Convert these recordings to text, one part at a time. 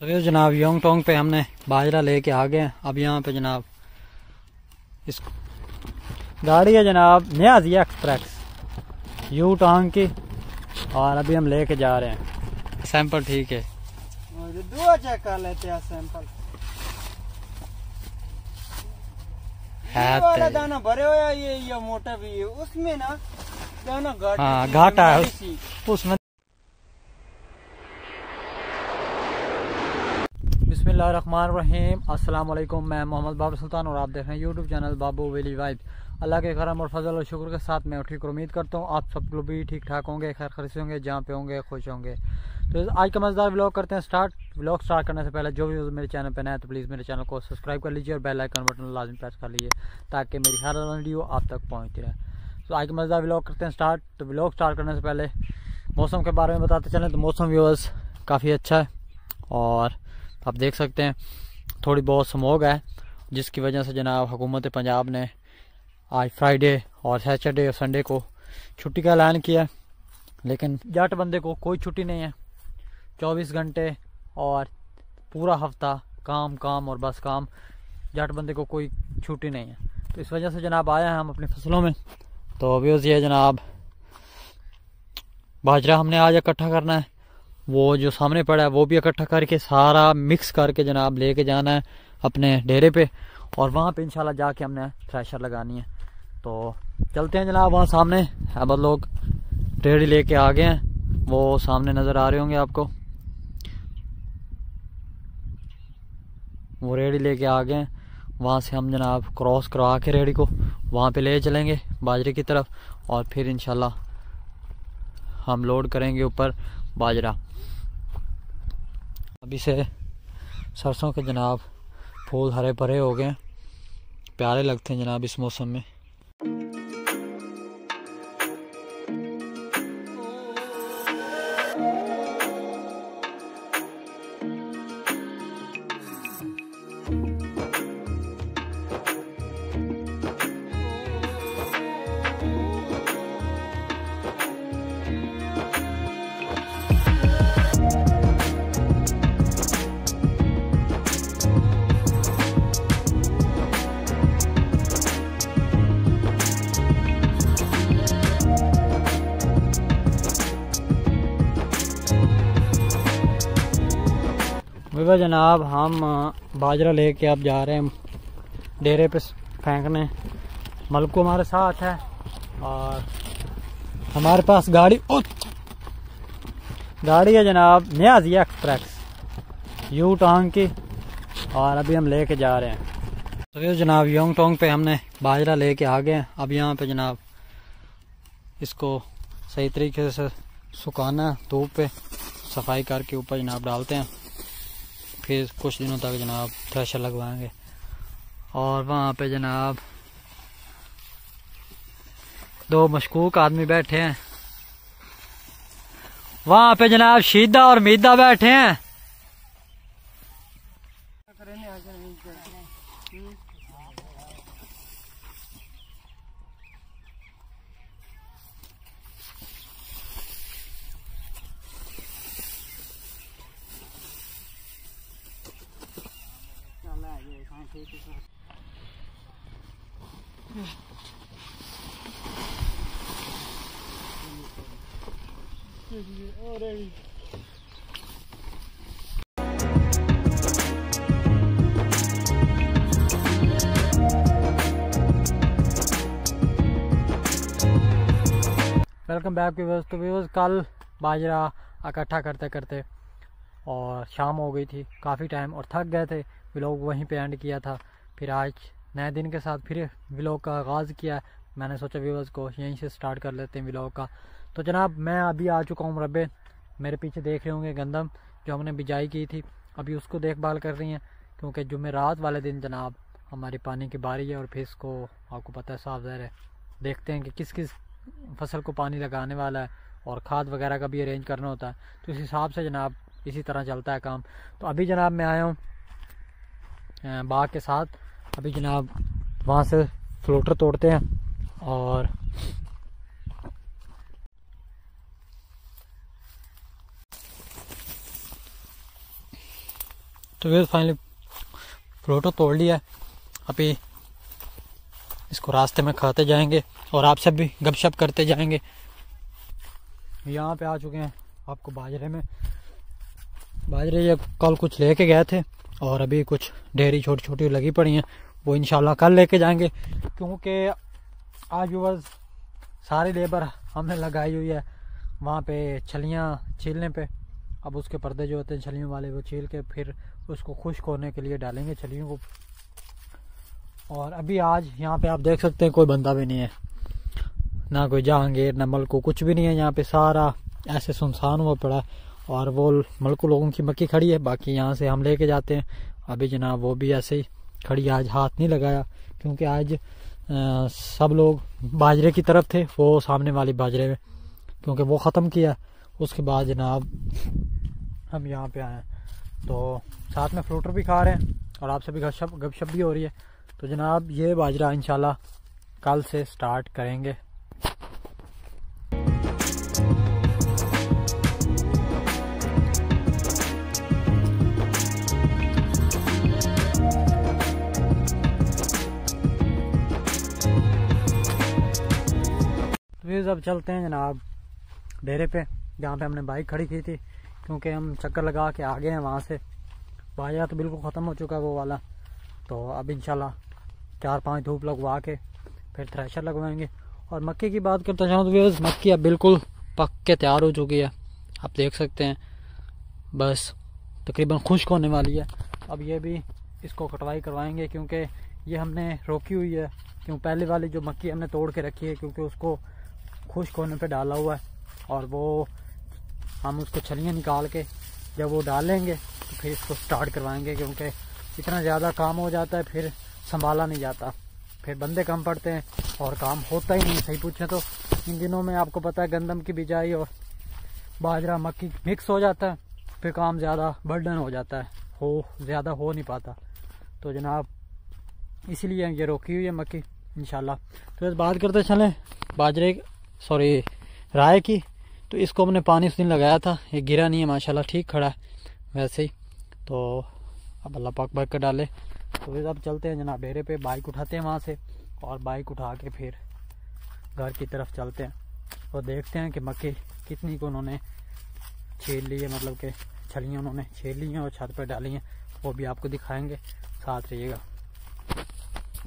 तो जनाब योंग टोंग पे हमने बाजरा लेके आ गए हैं। अब यहाँ पे जनाब इस गाड़ी है जनाब नियाज़िया एक्सप्रेस यू टोंग की, और अभी हम लेके जा रहे हैं। सैंपल ठीक है, दुआ चेक कर लेते हैं। सैंपल वाला दाना भरे हुआ ये मोटा भी है, उसमें ना दाना घाटा है उसमें। बिस्मिल्लाहिर्रहमानिर्रहीम, अस्सलाम वालेकुम। मैं मोहम्मद बाबर सुल्तान और आप देख रहे हैं यूट्यूब चैनल बाबू वेली वाइब। अल्लाह के करम और फजल और शुक्र के साथ मैं ठीक उम्मीद करता हूँ आप सब लोग भी ठीक ठाक होंगे, खैर खरीद होंगे, जहाँ पे होंगे खुश होंगे। तो आज का मज़ेदार व्लॉग करते हैं स्टार्ट। व्लॉग स्टार्ट करने से पहले जो भी मेरे चैनल पर नया है तो प्लीज़ मेरे चैनल को सब्सक्राइब कर लीजिए और बेल आइकन बटन लाजमी प्रेस कर लीजिए ताकि मेरी हर वीडियो आप तक पहुँचती रहे। तो आज का मज़ेदार व्लॉग करते हैं स्टार्ट। तो व्लॉग स्टार्ट करने से पहले मौसम के बारे में बताते चलें तो मौसम व्यूअर्स काफ़ी अच्छा है और आप देख सकते हैं थोड़ी बहुत स्मॉग है, जिसकी वजह से जनाब हुकूमत पंजाब ने आज फ्राइडे और सैटरडे और संडे को छुट्टी का ऐलान किया है। लेकिन जट बंदे को कोई छुट्टी नहीं है, 24 घंटे और पूरा हफ्ता काम काम और बस काम। जट बंदे को कोई छुट्टी नहीं है, तो इस वजह से जनाब आया है हम अपनी फसलों में। तो अभी ये जनाब बाजरा हमने आज इकट्ठा करना है, वो जो सामने पड़ा है वो भी इकट्ठा करके सारा मिक्स करके जनाब लेके जाना है अपने डेरे पे, और वहाँ पे इंशाल्लाह जाके हमने थ्रेशर लगानी है। तो चलते हैं जनाब, वहाँ सामने अब लोग रेडी लेके आ गए हैं, वो सामने नज़र आ रहे होंगे आपको, वो रेडी लेके आ गए हैं। वहाँ से हम जनाब क्रॉस करवा के रेडी को वहाँ पे ले चलेंगे बाजरे की तरफ, और फिर इंशाल्लाह हम लोड करेंगे ऊपर बाजरा। अभी से सरसों के जनाब फूल हरे भरे हो गए, प्यारे लगते हैं जनाब इस मौसम में। वह जनाब हम बाजरा लेके अब जा रहे हैं डेरे पे फेंकने। मलको हमारे साथ है और हमारे पास गाड़ी है जनाब नियाज़िया एक्सप्रेस यू टोंग की, और अभी हम लेके जा रहे हैं। तो जनाब योंग टोंग पे हमने बाजरा लेके आ गए हैं। अब यहाँ पे जनाब इसको सही तरीके से सुखाना, धूप पे सफाई करके ऊपर जनाब डालते हैं, फिर कुछ दिनों तक जनाब थ्रेशर लगवाएंगे। और वहाँ पे जनाब दो मशकूक आदमी बैठे हैं, वहाँ पे जनाब शीदा और मीदा बैठे हैं। Welcome back viewers. तो व्यूअर्स कल बाजरा इकट्ठा करते करते और शाम हो गई थी काफ़ी टाइम और थक गए थे, व्लॉग वहीं पे एंड किया था। फिर आज नए दिन के साथ फिर व्लॉग का आगाज़ किया। मैंने सोचा व्यूअर्स को यहीं से स्टार्ट कर लेते हैं व्लॉग का। तो जनाब मैं अभी आ चुका हूँ रब्बे, मेरे पीछे देख रहे होंगे गंदम जो हमने बिजाई की थी, अभी उसको देखभाल कर रही हैं, क्योंकि जुमेरात वाले दिन जनाब हमारी पानी की बारी है और फिर इसको आपको पता है साफ ज़ाहिर है देखते हैं कि किस किस फसल को पानी लगाने वाला है और खाद वगैरह का भी अरेंज करना होता है। तो इस हिसाब से जनाब इसी तरह चलता है काम। तो अभी जनाब मैं आया हूँ बाग के साथ, अभी जनाब वहाँ से फ्लोटर तोड़ते हैं और तो वे फाइनली फ्रूटो तोड़ लिया है। अभी इसको रास्ते में खाते जाएंगे और आपसे भी गपशप करते जाएंगे। यहाँ पे आ चुके हैं आपको बाजरे में। बाजरे ये कल कुछ लेके गए थे और अभी कुछ ढेरी छोटी छोटी लगी पड़ी हैं, वो इंशाल्लाह कल लेके जाएंगे, क्योंकि आज बस सारी लेबर हमने लगाई हुई है वहाँ पे छलियाँ छीलने पे। अब उसके पर्दे जो होते हैं छलियों वाले वो छील के फिर उसको खुश्क होने के लिए डालेंगे छलियों को। और अभी आज यहाँ पे आप देख सकते हैं कोई बंदा भी नहीं है, ना कोई जहांगीर ना मलकू, कुछ भी नहीं है यहाँ पे, सारा ऐसे सुनसान हुआ पड़ा है। और वो मलकू लोगों की मक्की खड़ी है, बाकी यहाँ से हम लेके जाते हैं। अभी जनाब वो भी ऐसे ही खड़ी, आज हाथ नहीं लगाया क्योंकि आज सब लोग बाजरे की तरफ थे, वो सामने वाली बाजरे में, क्योंकि वो ख़त्म किया। उसके बाद जनाब हम यहाँ पे आए हैं, तो साथ में फ्रूटर भी खा रहे हैं और आपसे भी गपशप भी हो रही है। तो जनाब ये बाजरा इंशाल्लाह कल से स्टार्ट करेंगे। तो अब चलते हैं जनाब डेरे पे, जहाँ पे हमने बाइक खड़ी की थी, क्योंकि हम चक्कर लगा के आ गए हैं वहाँ से। बाजरा तो बिल्कुल ख़त्म हो चुका है वो वाला, तो अब इंशाल्लाह 4-5 धूप लगवा के फिर थ्रेशर लगवाएंगे। और मक्के की बात करते चाहूँ तो मक्की अब बिल्कुल पक के तैयार हो चुकी है, आप देख सकते हैं, बस तकरीबन खुश्क होने वाली है। अब ये भी इसको कटवाई करवाएंगे, क्योंकि ये हमने रोकी हुई है, क्योंकि पहले वाली जो मक्की हमने तोड़ के रखी है, क्योंकि उसको खुश्क होने पे डाला हुआ है। और वो हम उसको छलियाँ निकाल के जब वो डालेंगे तो फिर इसको स्टार्ट करवाएंगे, क्योंकि इतना ज़्यादा काम हो जाता है फिर संभाला नहीं जाता, फिर बंदे कम पड़ते हैं और काम होता ही नहीं। सही पूछे तो इन दिनों में आपको पता है गंदम की बिजाई और बाजरा मक्की मिक्स हो जाता है, फिर काम ज़्यादा बर्डन हो जाता है, ज़्यादा हो नहीं पाता। तो जनाब इसीलिए ये रोकी हुई है मक्की इंशाल्लाह। तो इस बात करते चलें राय की, तो इसको हमने पानी उस दिन लगाया था, ये गिरा नहीं है माशाल्लाह, ठीक खड़ा है वैसे ही। तो अब अल्लाह पाक बरकत डाले। तो फिर अब चलते हैं जनाब डेरे पे, बाइक उठाते हैं वहाँ से और बाइक उठा के फिर घर की तरफ चलते हैं और देखते हैं कि मक्की कितनी को उन्होंने छील ली है, मतलब कि छलियाँ उन्होंने छील ली हैं और छत पर डाली हैं, वो भी आपको दिखाएंगे, साथ रहिएगा।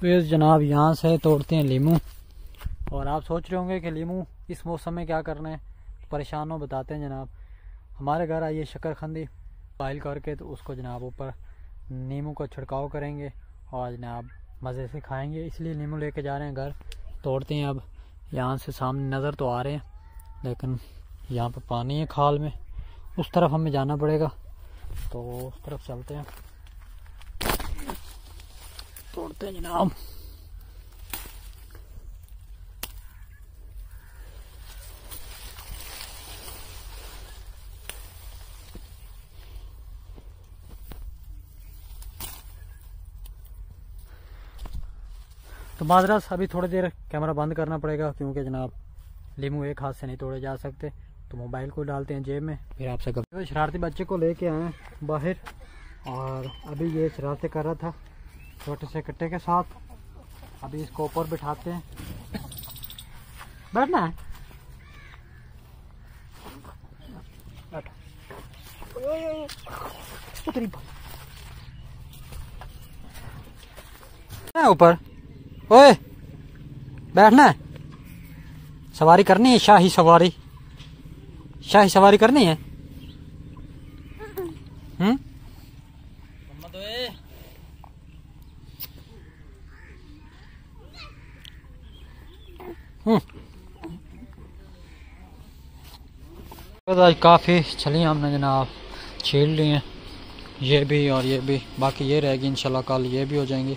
फिर जनाब यहाँ से तोड़ते हैं लीमू। और आप सोच रहे होंगे कि लीमू इस मौसम में क्या करना है, परेशान हो, बताते हैं जनाब। हमारे घर आइए शकरखंदी बॉइल करके, तो उसको जनाब ऊपर नींबू का छिड़काव करेंगे और जनाब मज़े से खाएंगे, इसलिए नींबू लेके जा रहे हैं घर। तोड़ते हैं। अब यहाँ से सामने नज़र तो आ रहे हैं, लेकिन यहाँ पे पानी है खाल में, उस तरफ हमें जाना पड़ेगा, तो उस तरफ चलते हैं, तोड़ते हैं जनाब। तो माजरत अभी थोड़ी देर कैमरा बंद करना पड़ेगा, क्योंकि जनाब लीमू एक हाथ से नहीं तोड़े जा सकते। तो मोबाइल को डालते हैं जेब में, फिर आपसे कभी शरारती बच्चे को लेके आए हैं बाहर, और अभी ये शरारतें कर रहा था छोटे से कट्टे के साथ। अभी इसको ऊपर बिठाते हैं, बैठना है, ऊपर, ओए बैठना है, सवारी करनी है, शाही सवारी करनी है। आज काफ़ी छलियाँ हमने जनाब छील ली हैं, ये भी और ये भी, बाकी ये रहेगी इंशाल्लाह कल ये भी हो जाएंगी।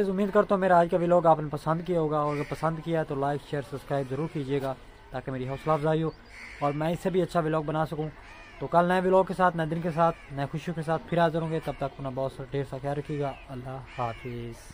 उम्मीद करता हूँ मेरा आज का व्लॉग आपने पसंद किया होगा, और अगर पसंद किया तो लाइक शेयर सब्सक्राइब ज़रूर कीजिएगा। ताकि मेरी हौसला अफजाई हो और मैं इससे भी अच्छा व्लॉग बना सकूँ। तो कल नए व्लॉग के साथ, नए दिन के साथ, नए खुशियों के साथ फिर हाजिर होंगे। तब तक अपना बहुत ढेर सा ख्याल रखिएगा। अल्लाह हाफिज़।